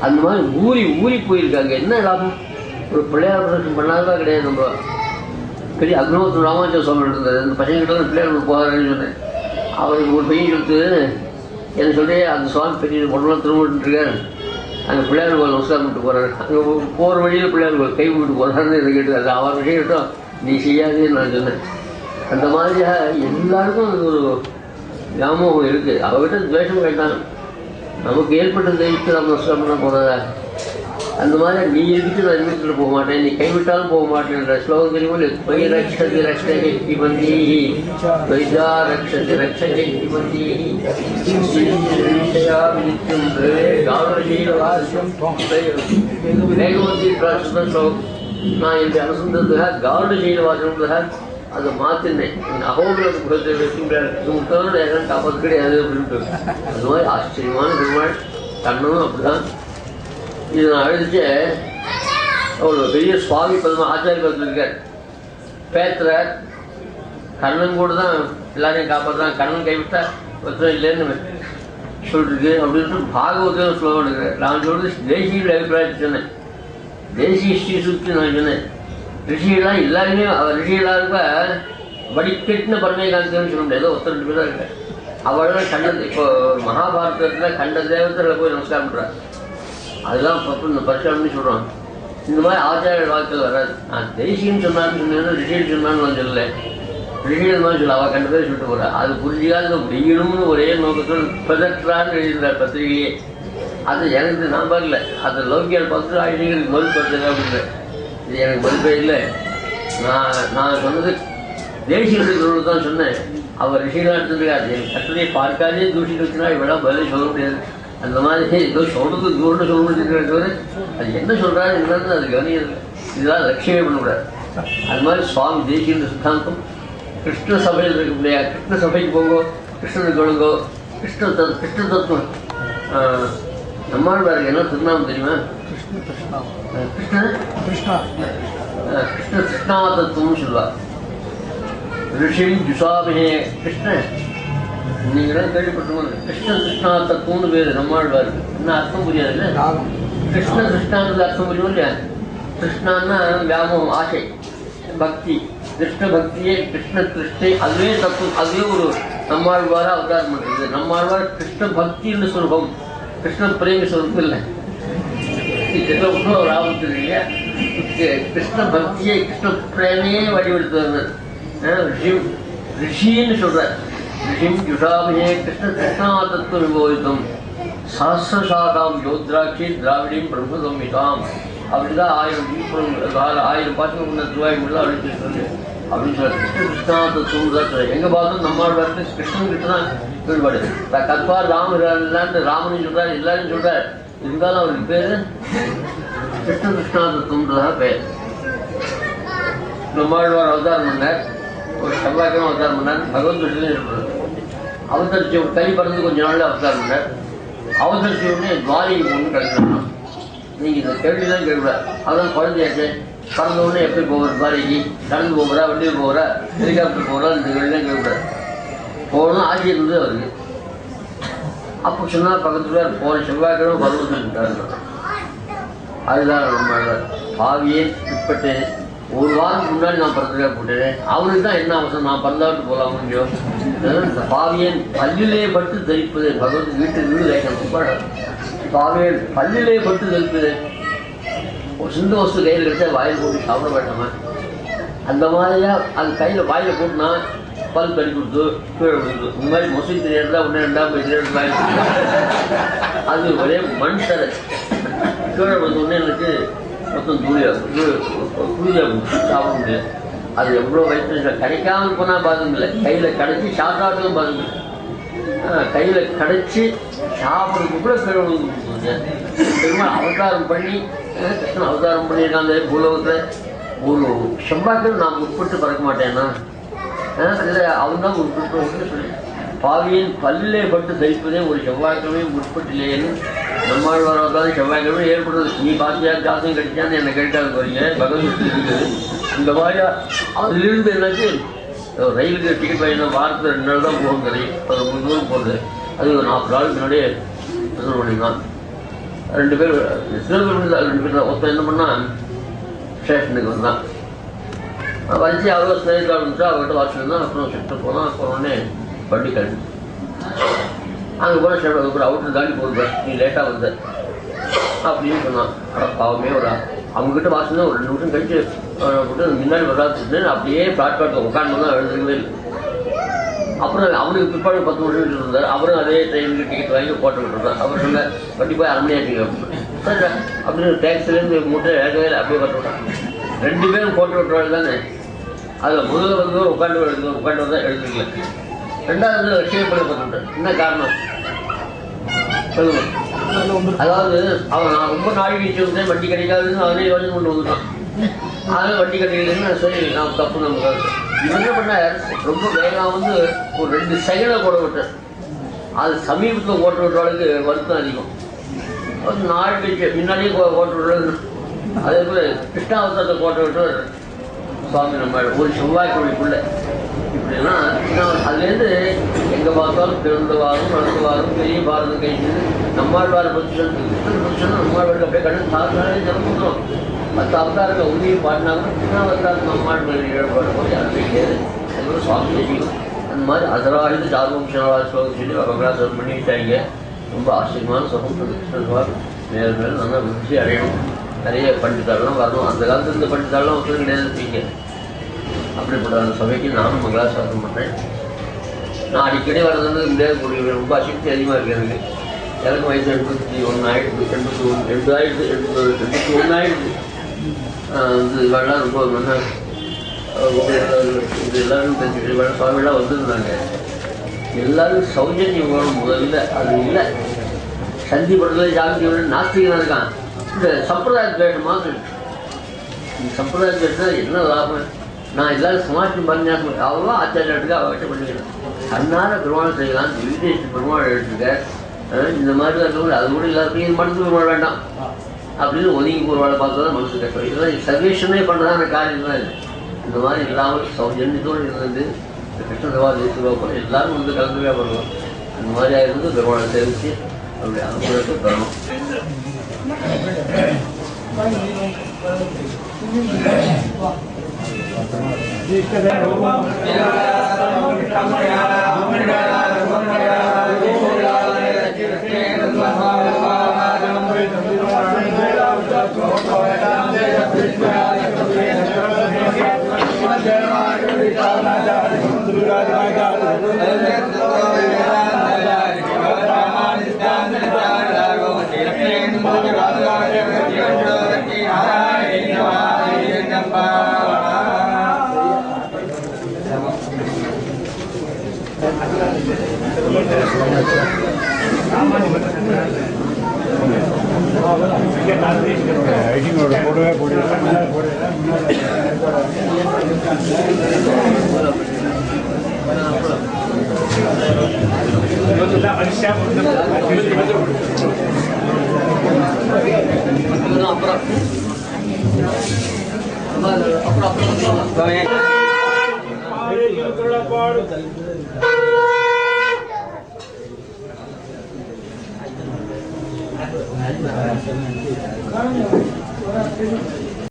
அந்த மாதிரி ஊறி ஊறி போயிருக்காங்க. என்ன லாபம்? ஒரு பிள்ளையார் பிரதர்ஷனம் பண்ணாதான் கிடையாது. நம்ம பெரிய அக்னோத்திர ராமாச்சார சுவாமி இருந்தது. அந்த பையன்கிட்ட பிள்ளையார் போகிறாருன்னு சொன்னேன். அவருக்கு ஒரு பையன் கொடுத்து என்ன சொல்லி அந்த சுவாமி பெரிய உடம்புலாம் திரும்பிட்டுருக்காரு. அங்கே பிள்ளையார் கோயில் நமஸ்காரம் பண்ணிட்டு போகிறாரு. அங்கே போகிற வழியில் பிள்ளையார் கோயில் கை விட்டு போகிறாருன்னு இதை கேட்டு அது அவர் விஷயம் கேட்டோம். நீ செய்யாதேன்னு நான் சொன்னேன். அந்த மாதிரியாக எல்லாருக்கும் அது ஒரு ஞாபகம் இருக்குது. அவர்கிட்ட துவேஷம் கேட்டாங்க. நமக்கு ஏற்பட்ட தெய்வத்தை நம்ம நமஸ்காரம் பண்ண போகிறதா? அந்த மாதிரி நீ எதுக்கு நான் நிமிடத்தில் போக மாட்டேன், நீ கைவிட்டாலும் போக மாட்டேன்ற ஸ்லோகம் தெரியுமோ? பை ரக்ஷதி ரக்ஷகி பந்தி வைஜா ரக்ஷதி ரக்ஷகி பந்தி வேகவதி ஸ்லோகம் நான் இந்த அனுசந்தத்துக்காக காவட சீலவாசனத்துக்காக அதை மாற்றினேன். அகோபில முக்கியம் காப்பாற்ற கிடையாது அப்படின்ட்டு. அது மாதிரி ஆச்சரியமான பெருமாள் கண்ணனும் அப்படிதான். இது நான் அழுதிச்சு ஒரு பெரிய சுவாமி பதமா ஆச்சாரிய பதத்தில் இருக்கார். பேத்துறார் கண்ணன் கூட தான் எல்லாரையும் காப்பாற்றுறான், கண்ணன் கைவிட்டா ஒருத்தர் இல்லைன்னு சொல்லிருக்கு அப்படின்ட்டு பாகவதம் ஸ்லோகம் எடுக்கிறேன். நான் சொல்றது தேசியோட அபிப்பிராயத்தை சொன்னேன். தேசிய ஸ்ரீ சுத்தி நான் சொன்னேன். ரிஷிகளாம் எல்லாருமே ரிஷிகளாக இருப்ப வடிக்கட்டின பரமையை காமிக்கணும்னு சொல்ல முடியாது. ஒருத்தர் 2 பேர் தான் இருக்கேன். அவள் கண்ட இப்போ மகாபாரதத்தில் கண்ட தேவத்தில் போய் நமஸ்காரம் பண்ணுறார். அதுதான் இந்த பரிசுன்னு சொல்கிறோம். இந்த மாதிரி ஆச்சாரிய வாழ்க்கையில் வராது. நான் தேசியன்னு சொன்னான்னு சொன்னேன், ரிஷியல் சொன்னான்னு நான் சொல்லலை. ரிஷியல் தான் சொல்ல அவள் கண்ட பேர் சொல்லிட்டு போகிறேன். அது புரிஞ்சுக்காத வெயிலும்னு ஒரே நோக்கத்தில் பதற்றான்னு எழுதியிருந்தார் பத்திரிகையே. அது எனக்கு நான் பார்க்கல. அது லௌக்கியால் பார்த்து ஆயுதங்களுக்கு மறுப்பு படுத்துங்க அப்படின்னு. இது எனக்கு மறுப்பே இல்லை. நான் சொன்னது தேசியனுடைய சொல்வது தான் சொன்னேன். அவர் ரிஷிகளாக எடுத்துருக்காரு. என் கட்டளையை பார்க்காதே தூஷிட்டு வச்சுனா இவெல்லாம் பதிலே சொல்ல முடியாது. அந்த மாதிரி ஏதோ சொல்றது தூரம்னு சொல்ல முடியாது. அது என்ன சொல்றாரு என்னன்னு அது கவனிக்கிறது. இதெல்லாம் லட்சியமே பண்ணக்கூடாது. அது மாதிரி சுவாமி தேசிய சித்தாந்தம் கிருஷ்ண சபையில் இருக்க முடியாது. கிருஷ்ண சபைக்கு போங்கோ, கிருஷ்ணனுக்கு கொடுங்கோ, கிருஷ்ண தத்துவம். நம்மாழ்வாருக்கு என்ன திருநாமம் தெரியுமா? கிருஷ்ண கிருஷ்ணா தத்துவம்னு சொல்லுவார். ரிஷிம் ஜுசாபிஹே கிருஷ்ண நீங்களாம் கேள்விப்பட்டிருக்கோம். கிருஷ்ண கிருஷ்ணா தத்துவம்னு பேரு நம்மாழ்வாருக்கு. என்ன அர்த்தம் புரியாது இல்லை? கிருஷ்ண கிருஷ்ணான்றது அர்த்தம் புரியும் இல்லையா? கிருஷ்ணான்னா வியாமோகம், ஆசை, பக்தி. கிருஷ்ண பக்தியே கிருஷ்ண கிருஷ்ணை அதுவே தத்துவம். அதுவே ஒரு நம்மாழ்வார அவதாரம் பண்ணுறது. நம்மாழ்வார் கிருஷ்ண பக்தின்னு சொல்லுவோம், கிருஷ்ண பிரேமி சொல்றது இல்லை. ஒரு ஆபத்து இல்லையா? கிருஷ்ண பக்தியை கிருஷ்ண பிரேமையே வழிபடுத்துவாங்க. ரிஷின்னு சொல்றார். ரிஷிம் யுஷாபிஹே கிருஷ்ண கிருஷ்ணா தத்துவ விபோதித்தம் சஹசிரசாகாம் யோத்ராட்சி திராவிடியும் பிரபுதமிதாம். அப்படிதான் 1000 பாட்டுக்கு முன்ன திருவாய்மொழியில் அப்படின்னு சொல்லி அப்படின்னு சொல்ற கிருஷ்ண கிருஷ்ணா தத்துவம் தான் சொல்ற. எங்க பார்த்தும் நம்மாழ்வாருக்கு கிருஷ்ணன் கிட்ட தான் ஈடுபாடு. கற்பா ராமன் ராமனையும் சொல்றாரு, எல்லாரும் சொல்றாரு. இருந்தாலும் அவருக்கு பேரு கிருஷ்ண கிருஷ்ணா தத்துவம்ன்றதாக பேர். நம்மாழ்வார் அவதாரம் பண்ணார். ஒரு செவ்வாய்க்கிழமை அவதாரம் பண்ணார். பகவத் விஷயம் சொல்றாரு. அவதரிச்சு கை பறந்து கொஞ்ச நாள்ல அவதாரம் பண்ணார். அவதரிச்சு உடனே துவாரிக்கு போகணும்னு கிடைக்கிறான். நீங்க இந்த கேள்விதான் கேட்கக்கூடாது. அதான் குழந்தையாச்சு. பறந்த உடனே எப்படி போவார் துவாரிக்கு? நடந்து போகிறா, வண்டியில் போகிறா, ஹெலிகாப்டர் போகிறா, இந்த கேள்விதான் கேட்கக்கூடாது. போகணும் ஆசை இருந்தது அவருக்கு. அப்போ சொன்னா பக்கத்துல போன செவ்வாய்க்கிழமை பகவத் சொல்லிட்டாரு. அதுதான் நம்ம பாவியே பிற்பட்டேன். ஒரு வாரத்துக்கு முன்னாடி நான் பறந்துக்கா போட்டேன். அவனுக்கு தான் என்ன அவசரம், நான் பறந்தாவிட்டு போகலாம் முடியும். இந்த பாவியன் பல்லிலே பட்டு தரிப்பது பகவத் வீடு வைக்கணும். பாவியன் பல்லிலே பட்டு தரிப்பது. ஒரு சிந்து வஸ்து கையில் கிடைச்சா வாயில் போட்டு சாப்பிட வேண்டாமா? அந்த மாதிரியா அது கையில் வாயில் போட்டுனா பல் தடி கொடுத்து கீழே கொடுத்து. இந்த மாதிரி மொசை தெரியாதுல ஒன்று 2 தெரியாது வாயில் அது ஒரே மண் தர கீழே வந்து ஒன்று எனக்கு மொத்தம் துளியாக சாப்பிட முடியாது. அது எவ்வளோ வயசு கிடைக்காமல் போனால் பாதம் இல்லை. கையில் கிடைச்சி சாப்பிட்டாலும் பாதம் இல்லை. கையில் கிடைச்சி சாப்பிட்றதுக்கு கூட கீழே பெருமாள் அவதாரம் பண்ணி கிருஷ்ணன் அவதாரம் பண்ணியிருக்காங்க பூலோகத்தில். ஒரு செவ்வாய்க்கு நான் உட்பட்டு பறக்க மாட்டேன்னா இல்லை அவன் தான் உட்பட்டு சொல்லி பாவியின் பல்லிலே பட்டு தரிப்பதே ஒரு செவ்வாய்க்கிழமை உட்பட்டில்லையேன்னு நம்மாழ்வாரால் செவ்வாய்க்கிழமை ஏற்படுறது. நீ பாத்தியா ஜாதகம் கிடைச்சான்னு என்னை கேட்டாங்க போறீங்க. பகவத் இருக்குது இந்த மாதிரியா. அதிலிருந்து என்னாச்சு, ரயிலுக்கு டிக்கெட் வாங்கினா வாரத்தில் 2 நாள் தான் போகும். கதை அது ரொம்ப தூரம் போகுது. அது ஒரு 40 நாளுக்கு முன்னாடியே ரிசர்வ் பண்ணிக்கலாம். 2 பேர் சிவபெருமன் 2 பேர் தான். ஒருத்தன் என்ன பண்ணா ஸ்டேஷனுக்கு வந்தான் வச்சு அவ்வளோ ஸ்நேகிதா இருந்துச்சு. அவர்கிட்ட வாட்சில் தான் அப்புறம் ஷிஃப்ட்டு போனால் போனோடனே வண்டி கிளம்பி அங்கே போனால் ஷெட் ஒரு அவுட்டர் தாண்டி போகுது பஸ், நீ லேட்டாக வந்த அப்படின்னு சொன்னான். ஆனால் பாவமே ஒரு அவங்ககிட்ட வாசல் ஒரு 2 நிமிஷம் கழிச்சு போட்டு முன்னாடி வராது அப்படியே பிளாட்ஃபார்ட்டில் உட்காந்து தான் எழுதுறதே இல்லை. அப்புறம் அவனுக்கு பிற்பாடு 10 நிமிஷம் இருந்தார். அப்புறம் அதே ட்ரெயினுக்கு டிக்கெட் வாங்கி போட்டு விட்டுருந்தான். அப்புறம் சொன்ன வண்டி போய் 1/2 மணி ஆச்சுங்க சார் அப்படின்னு டேக்ஸிலேருந்து மூட்டை இறக்கவே இல்லை, அப்படியே போட்டு விட்டான். 2 பேரும் போட்டு விட்டுறாரு தானே. அதில் முதல்ல வந்து உட்காந்து வந்தால் எழுதுக்கல. 2வது லட்சியம் பண்ணி போட்டுவிட்டேன். என்ன காரணம் சொல்லுங்க. அதாவது அவன் நான் ரொம்ப நாள் வீச்சு வந்தேன், வண்டி கிடைக்காதுன்னு அவனே யோசனை கொண்டு வந்துட்டான். அதனால வண்டி கிடைக்கலன்னு சரி நான் தப்பு நமக்கு. இவன் என்ன பண்ண ரொம்ப வேகம் வந்து ஒரு 2 செகண்டை போட விட்டேன். அது சமீபத்தில் ஓட்டு விட்டுறவளுக்கு வருத்தம் அதிகம். ஒரு நாள் கழிச்சு முன்னாடியே ஓட்டு விடுறது. அதே போல் கிருஷ்ணாவசரத்தை போட்டு விட்டு சுவாமி நம்ம ஒரு செவ்வாய்க்குழிக்குள்ள இப்படின்னா அதுலேருந்து எங்கே பார்த்தாலும் பிறந்த வாரம் நடந்த வாரம் பெரிய பாரதம் கழிச்சு நம்மாழ்வார் பற்றி கிருஷ்ணன் பற்றி நம்மாழ்வாருக்கு அப்படியே கண்ணு சாப்பிட்டாலே ஜனமும் 10 அவதாரங்க உதவியும் பாடினாங்க. கிருஷ்ணாவதாரம் நம்மாழ்வார் ஈடுபாடு யாருமே கிடையாது. அது சுவாமி ஜெயிக்கும். அந்த மாதிரி அதராயுது ஜாதவம்சனாவாக சொல்லி மங்களாசனம் பண்ணி விட்டாங்க. ரொம்ப ஆச்சரியமான சுகம் கிருஷ்ணன் சுவாமி மேலும் மேலும் நல்லா விருத்தி அடையணும். நிறைய பண்டிதாள்லாம் வரணும். அந்த காலத்தில் இந்த பண்டிதாள்லாம் ஒருத்தர் கிடையாது இருப்பீங்க. அப்படிப்பட்ட அந்த சபைக்கு நானும் மங்களாசாசனம் பண்ணுறேன். நான் அடிக்கடி வர்றதுன்னு முடியாது. ரொம்ப அசக்தி அதிகமாக இருக்குது எனக்கு வயசு 81 ஆயிடுது. 82 ஆயிடுது. 81 ஆயிடுது. இது வேணாம் ரொம்ப நல்லா இது எல்லோரும் தெரிஞ்சு வேணாம் சுவாமிலாம் வந்திருந்தாங்க. எல்லோரும் சௌஜன்யம் வேணும் முதல்ல. அது இல்லை சந்தி படத்தில் ஜாகிரதை விட நாஸ்திகனாக இருக்கான். இந்த சம்பிரதாயத்தை வேணுமா? இந்த சம்பிரதாயத்தை வேணும்னா என்ன லாபம்? நான் எல்லாரும் சமாஜம் பண்ணாமல் அவ்வளோ ஆச்சாரியத்துக்கு அவர்கிட்ட பண்ணிக்கிறேன். தன்னார பெருமாள் செய்யலாம். விதேசி பெருமாள் எடுத்துக்க இந்த மாதிரி இருக்கவங்க அது கூட எல்லாருக்கும் இது மனசு பெருமாள் வேண்டாம் அப்படின்னு ஒதுங்கி போகிறவாளை பார்த்தா தான் மனசு கஷ்டம். இதெல்லாம் சர்வேஷனே பண்ணுறதான காரியம் தான் இது. இந்த மாதிரி இல்லாமல் சௌஜன்யத்தோடு இருந்தது கிருஷ்ணதேவா தேசிவா போல எல்லாரும் வந்து கலந்துவே பண்ணுவோம். அந்த மாதிரியாக இருந்து பெருமாளை சேவிச்சு அப்படி அனுபவத்தை பெறணும். அப்புறம்